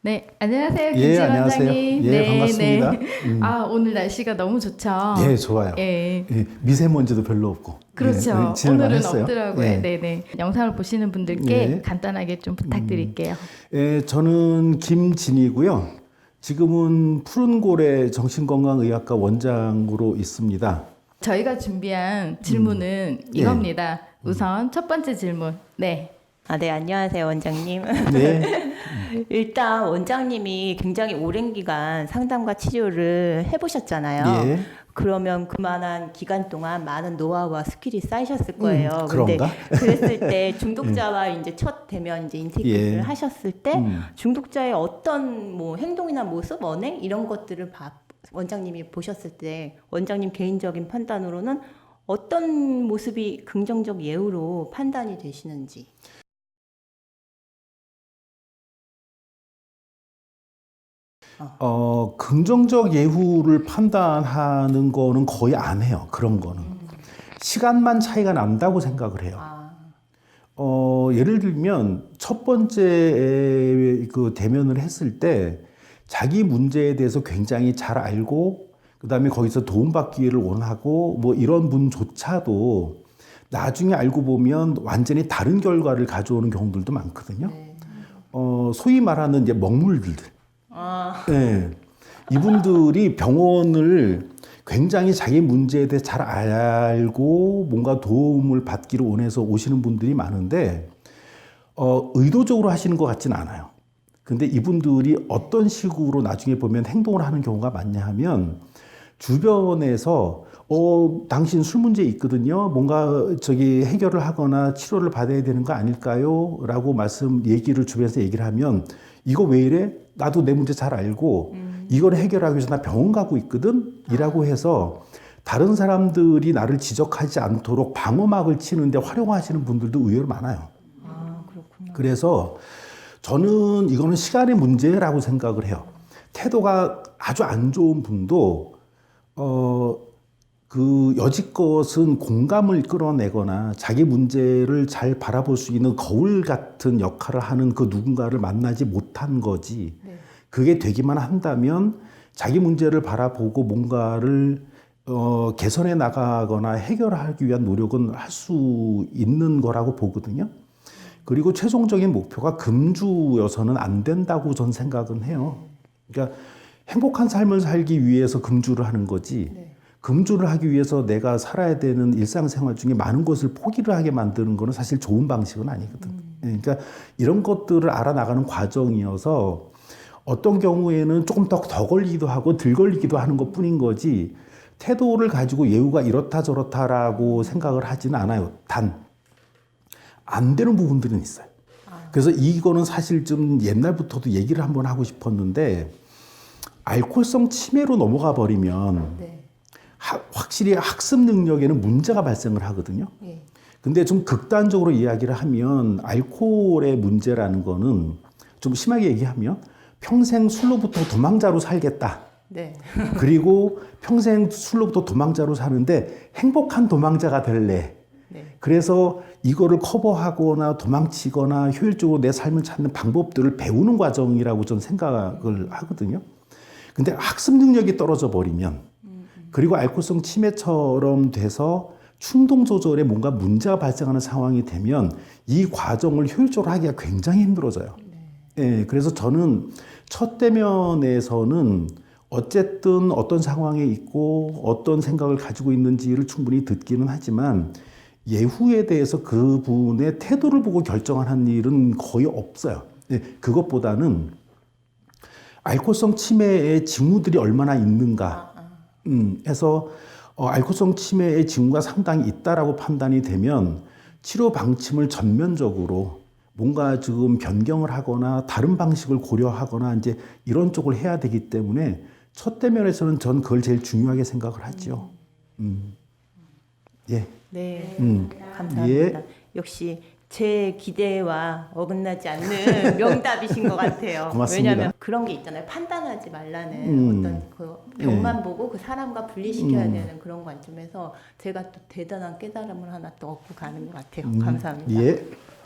네, 안녕하세요, 예, 김치 안녕하세요. 원장님. 예, 반갑습니다. 아, 오늘 날씨가 너무 좋죠. 예, 좋아요. 예, 예, 미세먼지도 별로 없고. 그렇죠. 예, 지낼만 오늘은 했어요. 없더라고요. 예, 네네. 영상을 보시는 분들께 예. 간단하게 좀 부탁드릴게요. 예, 저는 김진이고요. 지금은 푸른고래 정신건강의학과 원장으로 있습니다. 저희가 준비한 질문은 예. 이겁니다. 우선 첫 번째 질문. 네. 네, 안녕하세요, 원장님. 네, 일단 원장님이 굉장히 오랜 기간 상담과 치료를 해보셨잖아요. 예. 그러면 그만한 기간 동안 많은 노하우와 스킬이 쌓이셨을 거예요. 근데 그런가? 그랬을 때 중독자와 이제 첫 대면 이제 인테그를 예. 하셨을 때 중독자의 어떤 뭐 행동이나 모습, 언행 이런 것들을 원장님이 보셨을 때 원장님 개인적인 판단으로는 어떤 모습이 긍정적 예우로 판단이 되시는지. 긍정적 예후를 판단하는 거는 거의 안 해요. 그런 거는. 시간만 차이가 난다고 생각을 해요. 예를 들면 첫 번째 그 대면을 했을 때 자기 문제에 대해서 굉장히 잘 알고 그다음에 거기서 도움받기를 원하고 뭐 이런 분조차도 나중에 알고 보면 완전히 다른 결과를 가져오는 경우들도 많거든요. 소위 말하는 이제 먹물들. 네. 이분들이 병원을 굉장히 자기 문제에 대해 잘 알고 뭔가 도움을 받기를 원해서 오시는 분들이 많은데 의도적으로 하시는 것 같지는 않아요. 근데 이분들이 어떤 식으로 나중에 보면 행동을 하는 경우가 많냐 하면 주변에서 당신 술 문제 있거든요. 뭔가 저기 해결을 하거나 치료를 받아야 되는 거 아닐까요? 라고 얘기를 주변에서 얘기를 하면 이거 왜 이래? 나도 내 문제 잘 알고 이걸 해결하기 위해서 나 병원 가고 있거든? 이라고 해서 다른 사람들이 나를 지적하지 않도록 방어막을 치는데 활용하시는 분들도 의외로 많아요. 그렇군요. 그래서 저는 이거는 시간의 문제라고 생각을 해요. 태도가 아주 안 좋은 분도 그 여지껏은 공감을 끌어내거나 자기 문제를 잘 바라볼 수 있는 거울 같은 역할을 하는 그 누군가를 만나지 못한 거지. 그게 되기만 한다면 자기 문제를 바라보고 뭔가를 개선해 나가거나 해결하기 위한 노력은 할 수 있는 거라고 보거든요. 그리고 최종적인 목표가 금주여서는 안 된다고 전 생각은 해요. 그러니까 행복한 삶을 살기 위해서 금주를 하는 거지. 금주를 하기 위해서 내가 살아야 되는 일상생활 중에 많은 것을 포기를 하게 만드는 거는 사실 좋은 방식은 아니거든. 그러니까 이런 것들을 알아나가는 과정이어서 어떤 경우에는 조금 더 걸리기도 하고 덜 걸리기도 하는 것 뿐인 거지 태도를 가지고 예우가 이렇다 저렇다라고 생각을 하지는 않아요. 단, 안 되는 부분들은 있어요. 그래서 이거는 사실 좀 옛날부터도 얘기를 한번 하고 싶었는데 알코올성 치매로 넘어가 버리면 확실히 학습 능력에는 문제가 발생을 하거든요. 근데 좀 극단적으로 이야기를 하면 알코올의 문제라는 거는 좀 심하게 얘기하면 평생 술로부터 도망자로 살겠다. 그리고 평생 술로부터 도망자로 사는데 행복한 도망자가 될래. 그래서 이거를 커버하거나 도망치거나 효율적으로 내 삶을 찾는 방법들을 배우는 과정이라고 저는 생각을 하거든요. 근데 학습 능력이 떨어져 버리면 그리고 알코올성 치매처럼 돼서 충동 조절에 뭔가 문제가 발생하는 상황이 되면 이 과정을 효율적으로 하기가 굉장히 힘들어져요. 예, 그래서 저는 첫 대면에서는 어쨌든 어떤 상황에 있고 어떤 생각을 가지고 있는지를 충분히 듣기는 하지만 예후에 대해서 그분의 태도를 보고 결정하는 일은 거의 없어요. 예, 그것보다는 알코올성 치매의 징후들이 얼마나 있는가 해서 알코올성 치매의 징후가 상당히 있다라고 판단이 되면 치료 방침을 전면적으로 뭔가 지금 변경을 하거나 다른 방식을 고려하거나 이제 이런 쪽을 해야 되기 때문에 첫 대면에서는 전 그걸 제일 중요하게 생각을 하죠. 예. 네, 감사합니다. 예. 역시 제 기대와 어긋나지 않는 명답이신 것 같아요. 고맙습니다. 왜냐하면 그런 게 있잖아요. 판단하지 말라는 어떤 그 병만 보고 그 사람과 분리시켜야 되는 그런 관점에서 제가 또 대단한 깨달음을 하나 또 얻고 가는 것 같아요. 감사합니다. 예.